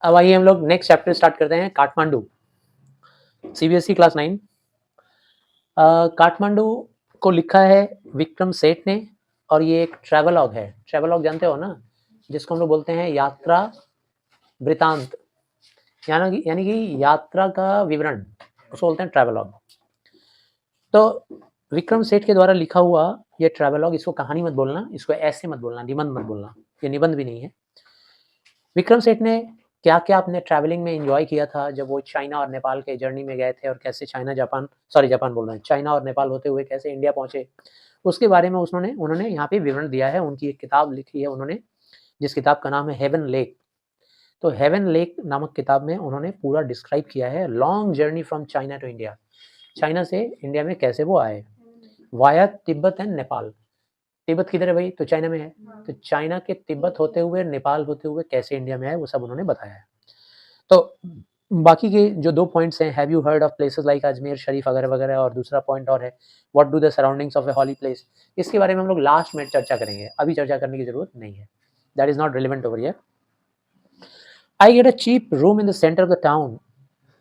अब आइए हम लोग नेक्स्ट चैप्टर स्टार्ट करते हैं, काठमांडू, सीबीएसई क्लास 9। काठमांडू को लिखा है विक्रम सेठ ने, और ये एक ट्रैवलॉग है। ट्रैवलॉग जानते हो ना, जिसको हम लोग बोलते हैं यात्रा वृतांत, यानी कि यात्रा का विवरण, उसको बोलते हैं ट्रैवलॉग। तो विक्रम सेठ के द्वारा लिखा हुआ ये ट्रैवलॉग, इसको कहानी मत बोलना, इसको ऐसे मत बोलना, निबंध मत बोलना, ये निबंध भी नहीं है। विक्रम सेठ ने क्या क्या अपने ट्रैवलिंग में एंजॉय किया था जब वो चाइना और नेपाल के जर्नी में गए थे, और कैसे जापान बोल रहे हैं, चाइना और नेपाल होते हुए कैसे इंडिया पहुंचे, उसके बारे में उन्होंने यहाँ पे विवरण दिया है। उनकी एक किताब लिखी है उन्होंने, जिस किताब का नाम है हेवन लेक। तो हेवन लेक नामक किताब में उन्होंने पूरा डिस्क्राइब किया है long journey from China to India, China से इंडिया में कैसे वो आए, via Tibet and Nepal. Tibet किधर है भाई, तो चाइना में है, तो चाइना के तिब्बत होते हुए, नेपाल होते हुए कैसे इंडिया में आए, वो सब उन्होंने बताया है। तो बाकी के जो 2 पॉइंट्स हैं, have you heard of places like Ajmer Sharif वगैरह वगैरह, और दूसरा पॉइंट और है what do the surroundings of a holy place, इसके बारे में हम लोग लास्ट में चर्चा करेंगे, अभी चर्चा करने की जरूरत नहीं है, that is not relevant over here. I get a cheap room in the centre of the town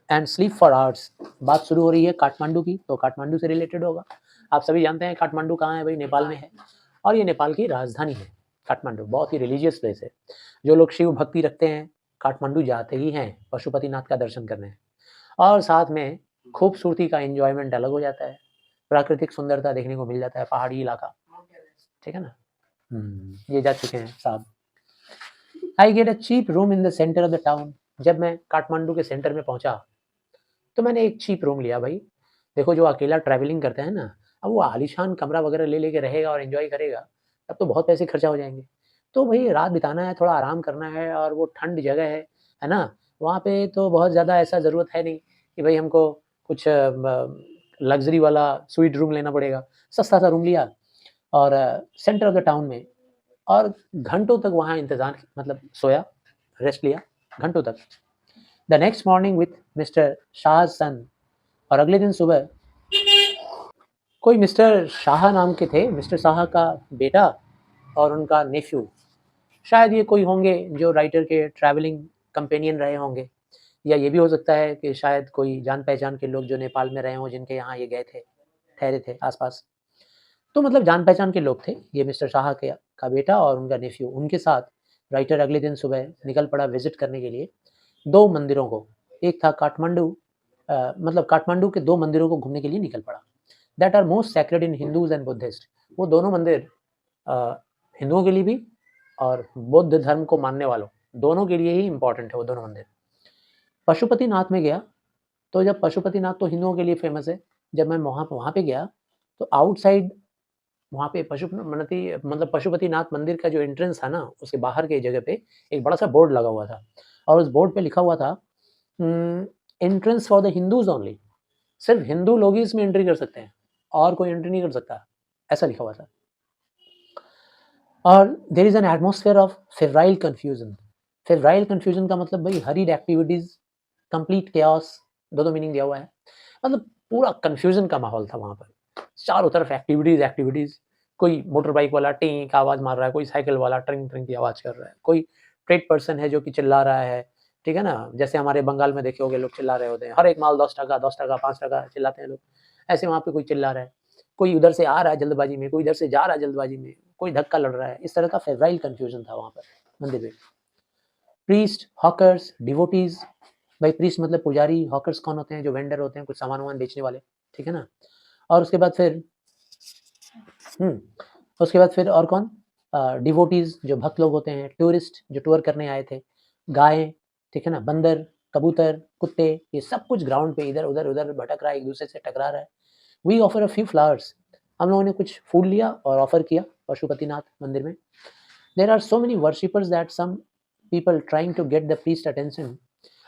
and sleep for hours. बात शुरू हो रही है काठमांडू की, तो काठमांडू से रिलेटेड होगा। आप सभी जानते हैं काठमांडू कहाँ है भाई, नेपाल में है, और ये नेपाल की राजधानी है। काठमांडू बहुत ही रिलीजियस प्लेस है, जो लोग शिव भक्ति रखते हैं काठमांडू जाते ही हैं पशुपतिनाथ का दर्शन करने, और साथ में खूबसूरती का एंजॉयमेंट अलग हो जाता है, प्राकृतिक सुंदरता देखने को मिल जाता है, पहाड़ी इलाका, ठीक है ना। ये जा चुके हैं साहब। I get a cheap room in the centre of the town. जब मैं काठमांडू के सेंटर में पहुंचा तो मैंने एक चीप रूम लिया भाई। देखो जो अकेला ट्रैवलिंग करता है ना, अब वो आलीशान कमरा वगैरह ले लेके रहेगा और एंजॉय करेगा, तब तो बहुत पैसे खर्चा हो जाएंगे। तो भाई रात बिताना है, थोड़ा आराम करना है, और वो ठंड जगह है ना, वहाँ पे तो बहुत ज़्यादा ऐसा ज़रूरत है नहीं कि भाई हमको कुछ लग्जरी वाला स्वीट रूम लेना पड़ेगा। सस्ता सा रूम लिया, और सेंटर ऑफ द टाउन में, और घंटों तक वहाँ इंतज़ार, मतलब सोया, रेस्ट लिया घंटों तक। The next morning with mister Shah son, और अगले दिन सुबह कोई मिस्टर शाह नाम के थे, मिस्टर शाह का बेटा और उनका नेफ्यू, शायद ये कोई होंगे जो राइटर के ट्रैवलिंग कंपेनियन रहे होंगे, या ये भी हो सकता है कि शायद कोई जान पहचान के लोग जो नेपाल में रहे हों, जिनके यहाँ ये गए थे, ठहरे थे आसपास। तो मतलब जान पहचान के लोग थे ये मिस्टर शाह के का बेटा और उनका नेफ्यू। उनके साथ राइटर अगले दिन सुबह निकल पड़ा विजिट करने के लिए 2 मंदिरों को। एक था काठमांडू, मतलब काठमांडू के 2 मंदिरों को घूमने के लिए निकल पड़ा, that are most sacred in Hindus and Buddhist. वो दोनों मंदिर हिंदुओं के लिए भी और बौद्ध धर्म को मानने वालों दोनों के लिए ही इम्पोर्टेंट है वो दोनों मंदिर। पशुपतिनाथ में गया, तो जब पशुपतिनाथ तो हिंदुओं के लिए फेमस है, जब मैं वहाँ पे गया तो आउटसाइड वहाँ पे पशुपतिनाथ मंदिर का जो एंट्रेंस था ना, उसके बाहर के जगह पे एक बड़ा सा बोर्ड लगा हुआ था, और उस बोर्ड पे लिखा हुआ था entrance for the Hindus only. सिर्फ हिंदू लोग ही इसमें एंट्री कर सकते हैं, और कोई एंट्री नहीं कर सकता, ऐसा लिखा हुआ था। और there is an atmosphere of febrile confusion. Febrile confusion का मतलब भाई हरीड एक्टिविटीज, कंप्लीट chaos, दो मीनिंग दिया हुआ है। मतलब पूरा कंफ्यूजन का माहौल था वहाँ पर, चारों तरफ एक्टिविटीज एक्टिविटीज। कोई मोटर बाइक वाला टी का आवाज मार रहा है, कोई साइकिल वाला ट्रिंग ट्रिंग की आवाज कर रहा है, कोई ट्रेड पर्सन है जो कि चिल्ला रहा है, ठीक है ना, जैसे हमारे बंगाल में देखे होंगे लोग चिल्ला रहे होते हैं, हर एक माल 10 टका 10 टका 5 टका चिल्लाते हैं लोग, ऐसे वहाँ पे कोई चिल्ला रहा है। कोई उधर से आ रहा है जल्दबाजी में, कोई इधर से जा रहा है जल्दबाजी में, कोई धक्का लड़ रहा है, इस तरह का फेब्राइल कंफ्यूजन था वहाँ पर मंदिर में। Priest, hawkers, devotees. भाई प्रीस्ट मतलब पुजारी, हॉकर्स कौन होते हैं, जो वेंडर होते हैं, कुछ सामान वामान बेचने वाले, ठीक है ना। और उसके बाद फिर और कौन, डिवोटीज जो भक्त लोग होते हैं, टूरिस्ट जो टूर करने आए थे, गाय, ठीक है ना, बंदर, कबूतर, कुत्ते, ये सब कुछ ग्राउंड पे इधर उधर उधर भटक रहा है, एक दूसरे से टकरा रहा है। We offer a few flowers. हम लोगों ने कुछ फूल लिया और ऑफर किया पशुपतिनाथ मंदिर में। There are so many worshippers that some people trying to get the priest attention.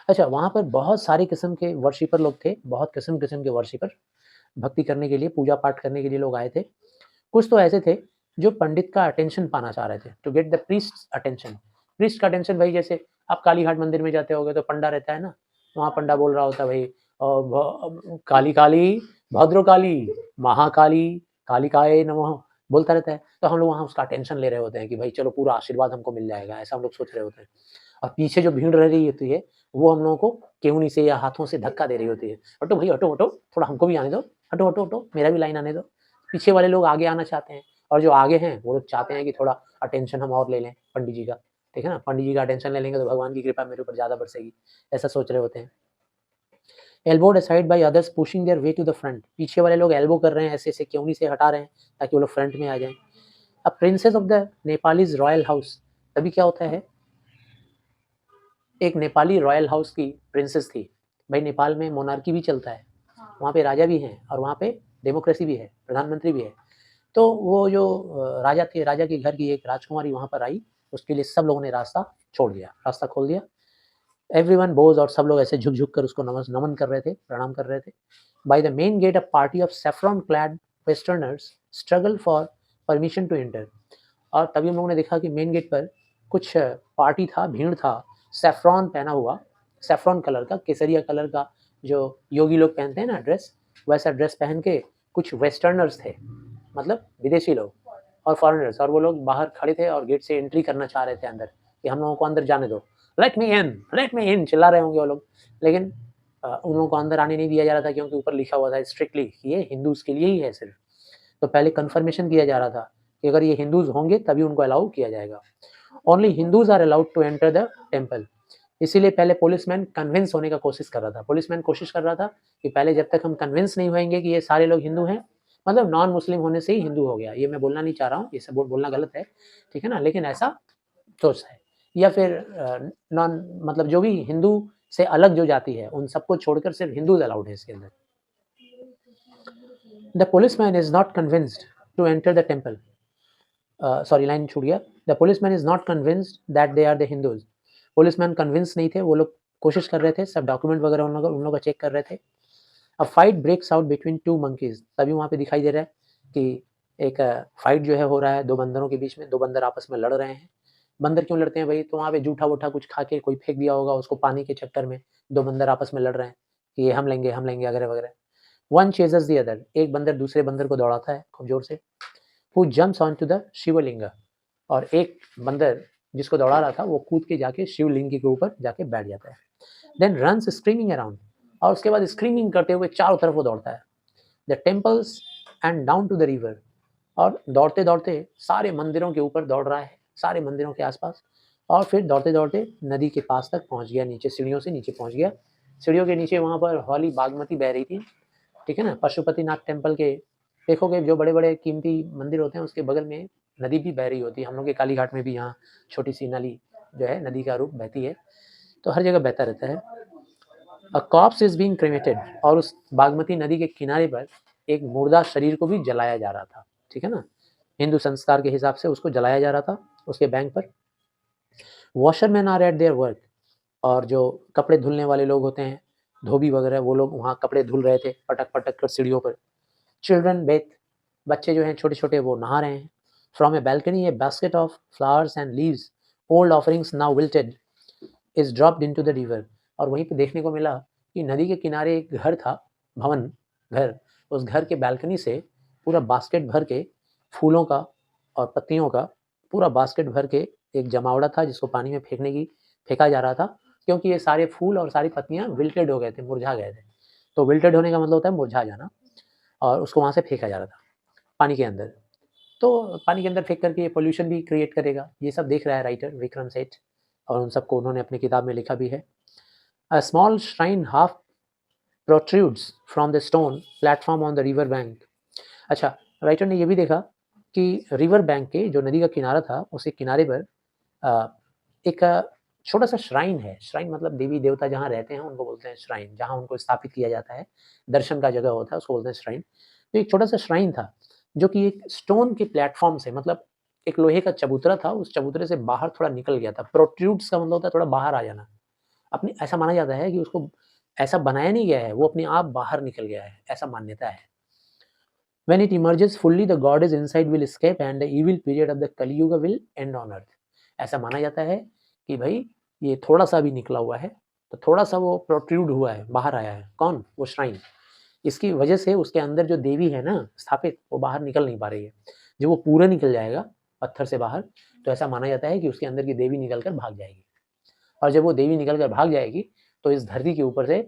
अच्छा, वहाँ पर बहुत सारे किस्म के वर्शिपर लोग थे, बहुत किस्म किस्म के वर्शिपर, भक्ति करने के लिए, पूजा पाठ करने के लिए लोग आए थे। कुछ तो ऐसे थे जो पंडित का अटेंशन पाना चाह रहे थे, to get the priest attention. Priest का अटेंशन भाई, जैसे आप काली घाट मंदिर में जाते होगे तो पंडा रहता है ना, वहाँ पंडा बोल रहा होता है भाई, काली काली भद्रकाली महाकाली कालिकाए नमः, बोलता रहता है। तो हम लोग वहाँ उसका अटेंशन ले रहे होते हैं कि भाई चलो पूरा आशीर्वाद हमको मिल जाएगा, ऐसा हम लोग सोच रहे होते हैं। और पीछे जो भीड़ रह रही होती है वो हम लोगों को केहूनी से या हाथों से धक्का दे रही होती है, हटो भाई हटो हटो, थोड़ा हमको भी आने दो, हटो हटो हटो, मेरा भी लाइन आने दो। पीछे वाले लोग आगे आना चाहते हैं और जो आगे हैं वो लोग चाहते हैं कि थोड़ा अटेंशन हम और ले लें पंडित जी का, ठीक है ना, पंडित जी का अटेंशन ले लेंगे तो भगवान की कृपा मेरे ऊपर ज़्यादा बरसेगी, ऐसा सोच रहे होते हैं। Elbowed aside by others pushing their way to the front, पीछे वाले लोग एल्बो कर रहे हैं, ऐसे ऐसे केवनी से हटा रहे हैं ताकि वो लोग फ्रंट में आ जाएं। अब princess of the Nepalese royal house, तभी क्या होता है, एक नेपाली रॉयल हाउस की प्रिंसेस थी। भाई नेपाल में मोनार्की भी चलता है, वहाँ पे राजा भी हैं और वहाँ पे डेमोक्रेसी भी है, प्रधानमंत्री भी है। तो वो जो राजा थे, राजा के घर की एक राजकुमारी वहाँ पर आई, उसके लिए सब लोगों ने रास्ता छोड़ दिया, रास्ता खोल दिया। एवरीवन बोज, और सब लोग ऐसे झुक झुक कर उसको नमन कर रहे थे, प्रणाम कर रहे थे। By the main gate a party of saffron clad westerners struggle for permission to enter, और तभी हम लोगों ने देखा कि मेन गेट पर कुछ पार्टी था, भीड़ था, सेफ्रॉन पहना हुआ, सेफ्रॉन कलर का, केसरिया कलर का जो योगी लोग पहनते हैं ना ड्रेस, वैसा ड्रेस पहन के कुछ वेस्टर्नर्स थे, मतलब विदेशी लोग और फॉरेनर्स, और वो लोग बाहर खड़े थे और गेट से एंट्री करना चाह रहे थे अंदर, कि हम लोगों को अंदर जाने दो, लेट मी इन चिल्ला रहे होंगे वो लोग। लेकिन उन लोगों को अंदर आने नहीं दिया जा रहा था, क्योंकि ऊपर लिखा हुआ था स्ट्रिक्टली कि ये हिंदूज के लिए ही है सिर्फ। तो पहले कंफर्मेशन किया जा रहा था कि अगर ये हिंदूज होंगे तभी उनको अलाउ किया जाएगा। Only Hindus are allowed to enter the temple. इसीलिए पहले पुलिसमैन कन्विंस होने का कोशिश कर रहा था, पुलिसमैन कोशिश कर रहा था कि पहले जब तक हम कन्विंस नहीं होंगे कि ये सारे लोग हिंदू हैं, मतलब नॉन मुस्लिम होने से ही हिंदू हो गया, ये मैं बोलना नहीं चाह रहा हूँ, ये सब बोलना गलत है, ठीक है ना, लेकिन ऐसा सोच है। या फिर नॉन मतलब जो भी हिंदू से अलग जो जाति है उन सबको छोड़कर सिर्फ हिंदूज अलाउड है इसके अंदर। The policeman is not convinced to enter the temple, sorry line छूट गया, the policeman is not convinced that they are the Hindus, policeman convince नहीं थे, वो लोग कोशिश कर रहे थे, सब डॉक्यूमेंट वगैरह उन लोग का चेक कर रहे थे। A fight breaks out between two monkeys, तभी वहाँ पे दिखाई दे रहा है कि एक फाइट जो है हो रहा है दो बंदरों के बीच में, दो बंदर आपस में लड़ रहे हैं। बंदर क्यों लड़ते हैं भाई, तो वहाँ पे जूठा वूठा कुछ खा के कोई फेंक दिया होगा उसको पानी के चक्कर में, दो बंदर आपस में लड़ रहे हैं कि ये हम लेंगे वगैरह वगैरह। वन चेजेस द अदर, एक बंदर दूसरे बंदर को दौड़ाता है खूब जोर से। Who jumps on to the Shivling, और एक बंदर जिसको दौड़ा रहा था वो कूद के जाके शिवलिंग के ऊपर जाके बैठ जाता है। देन रन्स स्क्रीमिंग अराउंड, और उसके बाद स्क्रीमिंग करते हुए चारों तरफ वो दौड़ता है। The temples and down to the river, और दौड़ते दौड़ते सारे मंदिरों के ऊपर दौड़ रहा है, सारे मंदिरों के आसपास, और फिर दौड़ते दौड़ते नदी के पास तक पहुंच गया, नीचे सीढ़ियों से नीचे पहुंच गया। सीढ़ियों के नीचे वहाँ पर हौली बागमती बह रही थी, ठीक है ना। पशुपतिनाथ टेम्पल के देखोगे जो बड़े बड़े कीमती मंदिर होते हैं उसके बगल में नदी भी बह रही होती है, हम लोग के काली घाट में भी यहाँ छोटी सी नाली जो है नदी का रूप बहती है, तो हर जगह बहता रहता है। अ कॉप्स इज बीइंग क्रेमेटेड, और उस बागमती नदी के किनारे पर एक मुर्दा शरीर को भी जलाया जा रहा था, ठीक है ना, हिंदू संस्कार के हिसाब से उसको जलाया जा रहा था उसके बैंक पर। Washerman are at their work, और जो कपड़े धुलने वाले लोग होते हैं, धोबी वगैरह, वो लोग वहाँ कपड़े धुल रहे थे पटक पटक कर सीढ़ियों पर। चिल्ड्रन बेथ, बच्चे जो हैं छोटे छोटे वो नहा रहे हैं। From A balcony A basket of flowers and leaves, old offerings now wilted, is dropped into the river, और वहीं पे देखने को मिला कि नदी के किनारे एक घर था, भवन, घर, उस घर के बालकनी से पूरा बास्केट भर के फूलों का और पत्तियों का पूरा बास्केट भर के एक जमावड़ा था जिसको पानी में फेंका जा रहा था, क्योंकि ये सारे फूल और सारी पत्तियां विल्टेड हो गए थे, मुरझा गए थे। तो विल्टेड होने का मतलब होता है मुरझा जाना, और उसको वहाँ से फेंका जा रहा था पानी के अंदर। तो पानी के अंदर फेंक करके ये पोल्यूशन भी क्रिएट करेगा, ये सब देख रहा है राइटर विक्रम सेठ, और उन सबको उन्होंने अपनी किताब में लिखा भी है। A small shrine half protrudes from the stone platform on the river bank. अच्छा, राइटर ने ये भी देखा कि रिवर बैंक के जो नदी का किनारा था उसके किनारे पर एक छोटा सा श्राइन है, श्राइन मतलब देवी देवता जहाँ रहते हैं उनको बोलते हैं श्राइन, जहाँ उनको स्थापित किया जाता है, दर्शन का जगह होता है उसको बोलते हैं श्राइन। तो एक छोटा सा श्राइन था जो कि एक स्टोन के प्लेटफॉर्म से, मतलब एक लोहे का चबूतरा था, उस चबूतरे से बाहर थोड़ा निकल गया था। प्रोट्रूड्स का मतलब होता है थोड़ा बाहर आ जाना, अपने, ऐसा माना जाता है कि उसको ऐसा बनाया नहीं गया है, वो अपने आप बाहर निकल गया है, ऐसा मान्यता है। When it emerges fully, the goddess inside will escape and the evil period of the Kali Yuga will end on earth. ऐसा माना जाता है कि भाई ये थोड़ा सा भी निकला हुआ है, तो थोड़ा सा वो प्रोट्रूड हुआ है, बाहर आया है, कौन, वो श्राइन, इसकी वजह से उसके अंदर जो देवी है ना स्थापित, वो बाहर निकल नहीं पा रही है। जब वो पूरा निकल जाएगा पत्थर से बाहर, तो ऐसा माना जाता है कि उसके अंदर की देवी निकल कर भाग जाएगी। और जब वो देवी निकल कर भाग जाएगी तो इस धरती के ऊपर से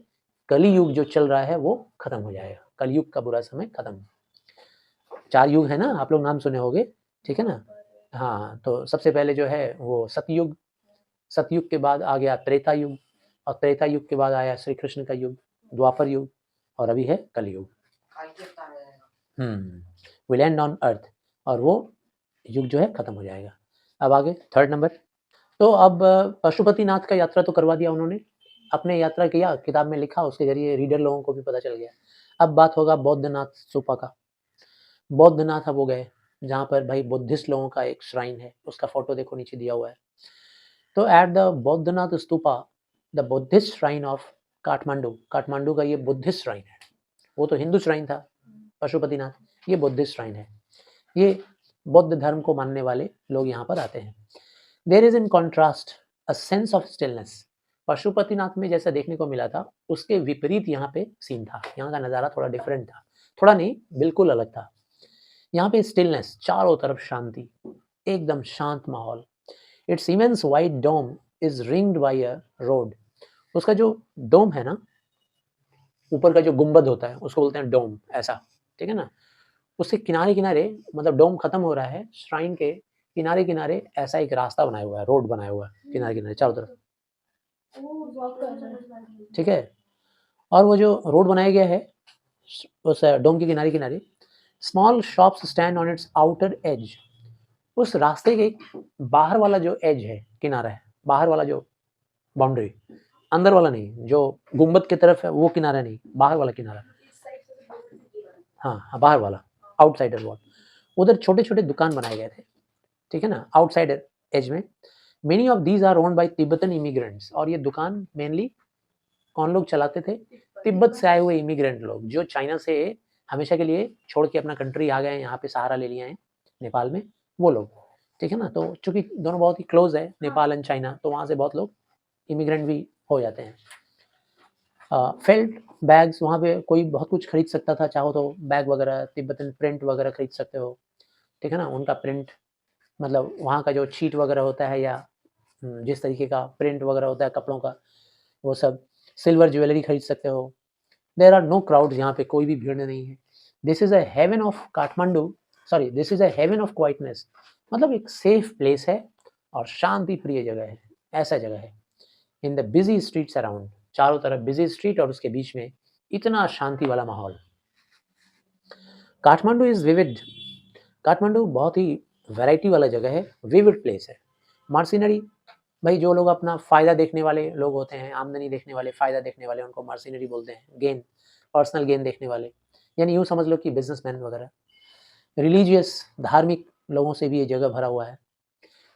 कली युग जो चल रहा है वो खत्म हो जाएगा, कलयुग का बुरा समय खत्म। 4 युग है ना, आप लोग नाम सुने होंगे, ठीक है ना? हाँ, तो सबसे पहले जो है वो सतयुग, सतयुग के बाद आ गया त्रेता युग, और त्रेता युग के बाद आया श्री कृष्ण का युग, द्वापर युग, और अभी है कलयुग। विल एंड ऑन अर्थ, और वो युग जो है खत्म हो जाएगा। अब आगे थर्ड नंबर। तो अब पशुपतिनाथ का यात्रा तो करवा दिया उन्होंने, अपने यात्रा किया, किताब में लिखा, उसके जरिए रीडर लोगों को भी पता चल गया। अब बात होगा बौद्धनाथ स्तूपा का। बौद्धनाथ अब वो गए, जहाँ पर भाई बुद्धिस्ट लोगों का एक श्राइन है, उसका फोटो देखो नीचे दिया हुआ है। तो at the Boudhanath stupa, the Buddhist shrine of Kathmandu, Kathmandu का ये बुद्धिस्ट श्राइन है, वो तो हिंदू श्राइन था पशुपतिनाथ, ये बुद्धिस्ट श्राइन है, ये बौद्ध धर्म को मानने वाले लोग यहाँ पर आते हैं। There is in contrast a sense of stillness, Pashupatinath में जैसा देखने को मिला था उसके विपरीत यहाँ पे सीन था, यहाँ का नज़ारा थोड़ा डिफरेंट था, थोड़ा नहीं बिल्कुल अलग था। यहाँ पे स्टिलनेस, चारों तरफ शांति, एकदम शांत माहौल। Its immense white dome is ringed by a road, उसका जो डोम है ना, ऊपर का जो गुंबद होता है उसको बोलते हैं डोम, ऐसा, ठीक है ना? उसके किनारे किनारे, मतलब डोम खत्म हो रहा है, श्राइन के किनारे किनारे ऐसा एक रास्ता बनाया हुआ है, रोड बनाया हुआ है किनारे किनारे चारों तरफ, ठीक है? और वो जो रोड बनाया गया है उस डोम के किनारे किनारे, small shops stand on it's outer as, उस रास्ते के बाहर वाला जो एज है, किनारा है, बाहर वाला जो बाउंड्री, अंदर वाला नहीं, जो गुंबद की तरफ है वो किनारा नहीं, बाहर वाला किनारा, हाँ बाहर वाला, आउटसाइडर वॉल, उधर छोटे छोटे दुकान बनाए गए थे, ठीक है ना, आउटसाइडर एज में। Many of these are owned by Tibetan immigrants, और ये दुकान मेनली कौन लोग चलाते थे? तिब्बत से आए हुए इमिग्रेंट लोग, जो चाइना से हमेशा के लिए छोड़ के अपना कंट्री आ गए हैं, यहाँ पे सहारा ले लिए हैं नेपाल में, वो लोग, ठीक है ना? तो चूंकि दोनों बहुत ही क्लोज है, नेपाल एंड चाइना, तो वहाँ से बहुत लोग इमिग्रेंट भी हो जाते हैं। फेल्ट बैग्स, वहाँ पे कोई बहुत कुछ खरीद सकता था, चाहो तो बैग वगैरह, तिब्बतन प्रिंट वगैरह खरीद सकते हो, ठीक है ना? उनका प्रिंट, मतलब वहाँ का जो शीट वगैरह होता है, या जिस तरीके का प्रिंट वगैरह होता है कपड़ों का, वो सब, सिल्वर ज्वेलरी खरीद सकते हो। देयर आर नो क्राउड्स, यहाँ पे कोई भी भीड़ नहीं है। This is a haven of Kathmandu, sorry this is a haven of quietness, मतलब एक सेफ प्लेस है और शांति प्रिय जगह है, ऐसा जगह है। In the busy streets around, चारों तरफ बिजी स्ट्रीट और उसके बीच में इतना शांति वाला माहौल। काठमांडू इज विविड, काठमांडू बहुत ही वैरायटी वाला जगह है, विविड प्लेस है। मर्सिनरी, भाई जो लोग अपना फ़ायदा देखने वाले लोग होते हैं, आमदनी देखने वाले, फ़ायदा देखने वाले, उनको मर्सिनरी बोलते हैं, गेन, पर्सनल गेन देखने वाले, यानी यूँ समझ लो कि बिजनेसमैन वगैरह। रिलीजियस, धार्मिक लोगों से भी ये जगह भरा हुआ है।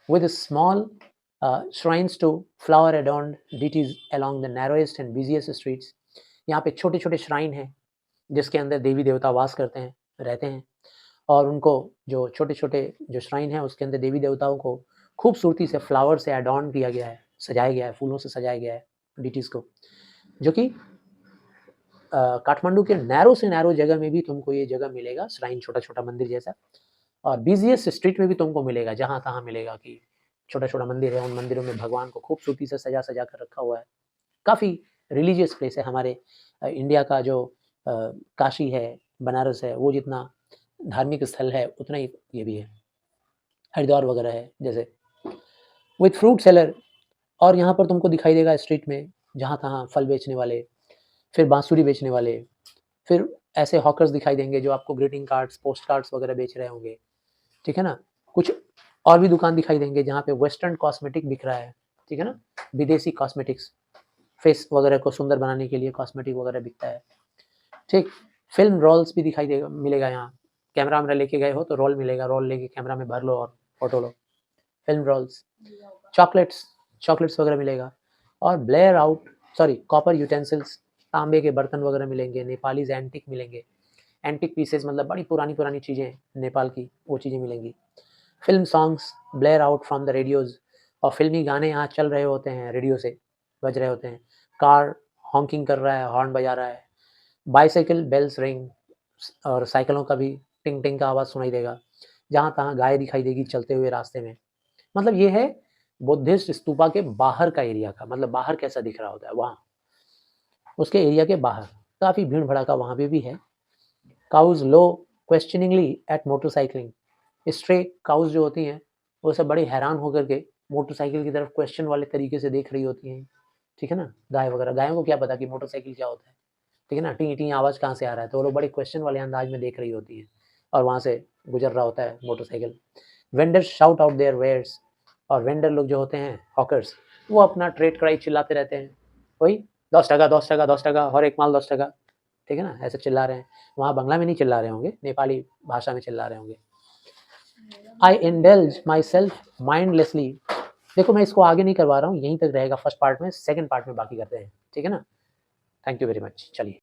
With small shrines to flower adorned deities along the narrowest and busiest streets, यहाँ पे छोटे छोटे श्राइन हैं जिसके अंदर देवी देवता वास करते हैं, रहते हैं, और उनको जो छोटे छोटे जो श्राइन है उसके अंदर देवी देवताओं को खूबसूरती से फ्लावर से एडॉर्न किया गया है, सजाया गया है, फूलों से सजाया गया है डिटीज़ को, जो कि काठमांडू के नैरो से नैरो जगह में भी तुमको ये जगह मिलेगा, श्राइन छोटा छोटा मंदिर जैसा, और बिजिएस्ट स्ट्रीट में भी तुमको मिलेगा, जहाँ तहाँ मिलेगा कि छोटा छोटा मंदिर है, उन मंदिरों में भगवान को खूबसूरती से सजा सजा कर रखा हुआ है। काफ़ी रिलीजियस प्लेस है। हमारे इंडिया का जो काशी है, बनारस है, वो जितना धार्मिक स्थल है उतना ही ये भी है, हरिद्वार वगैरह है जैसे। विथ फ्रूट सेलर, और यहाँ पर तुमको दिखाई देगा स्ट्रीट में जहाँ तहाँ फल बेचने वाले, फिर बांसुरी बेचने वाले, फिर ऐसे हॉकर्स दिखाई देंगे जो आपको ग्रीटिंग कार्ड्स, पोस्ट कार्ड्स वगैरह बेच रहे होंगे, ठीक है ना? कुछ और भी दुकान दिखाई देंगे जहाँ पे वेस्टर्न कॉस्मेटिक बिक रहा है, ठीक है ना? विदेशी कॉस्मेटिक्स, फेस वगैरह को सुंदर बनाने के लिए कॉस्मेटिक वगैरह बिकता है, ठीक। फिल्म रोल्स भी दिखाई देगा, मिलेगा यहाँ, कैमरा वैमरा लेके गए हो तो रोल मिलेगा, रोल लेके कैमरा में भर लो और फोटो लो, फिल्म रोल्स। चॉकलेट्स, चॉकलेट्स वगैरह मिलेगा, और Blair out, sorry copper utensils, तांबे के बर्तन वगैरह मिलेंगे, नेपालीज एंटिक मिलेंगे, एंटिक पीसेस मतलब बड़ी पुरानी पुरानी चीज़ें नेपाल की, वो चीज़ें मिलेंगी। Film songs Blair out from the radios, और फिल्मी गाने यहाँ चल रहे होते हैं, रेडियो से बज रहे होते हैं, कार हॉन्किंग कर रहा है, हॉर्न बजा रहा है, बाइसाइकिल बेल्स रिंग, और साइकिलों का भी टिंग टिंग का आवाज़ सुनाई देगा, जहाँ तहाँ गाय दिखाई देगी चलते हुए रास्ते में। मतलब ये है बुद्धिस्ट स्तूपा के बाहर का एरिया का, मतलब बाहर कैसा दिख रहा होता है वहाँ, उसके एरिया के बाहर काफ़ी भीड़ भड़ाका वहाँ पे भी है। काउज लो questioningly eight motorcycling, stray cause जो होती हैं वो सब बड़े हैरान होकर के मोटरसाइकिल की तरफ क्वेश्चन वाले तरीके से देख रही होती हैं, ठीक है ना। गाय वगैरह, गायों को क्या पता कि मोटरसाइकिल क्या होता है, ठीक है ना। टी टी आवाज़ कहाँ से आ रहा है, तो वो लोग बड़े क्वेश्चन वाले अंदाज में देख रही होती हैं और वहाँ से गुजर रहा होता है motorcycle. Vendor shout out their wares, और वेंडर लोग जो होते हैं हॉकर्स, वो अपना ट्रेड क्राई चिल्लाते रहते हैं, वही 10 टका 10 टका 10 टका, हर एक माल 10 टका, ठीक है ना, ऐसे चिल्ला रहे हैं। वहाँ बंगला में नहीं चिल्ला रहे होंगे, नेपाली भाषा में चिल्ला रहे होंगे। I indulge my self mindlessly, देखो मैं इसको आगे नहीं करवा रहा हूँ, यहीं तक रहेगा फर्स्ट पार्ट में, सेकंड पार्ट में बाकी करते हैं, ठीक है ना। Thank you very much. चलिए।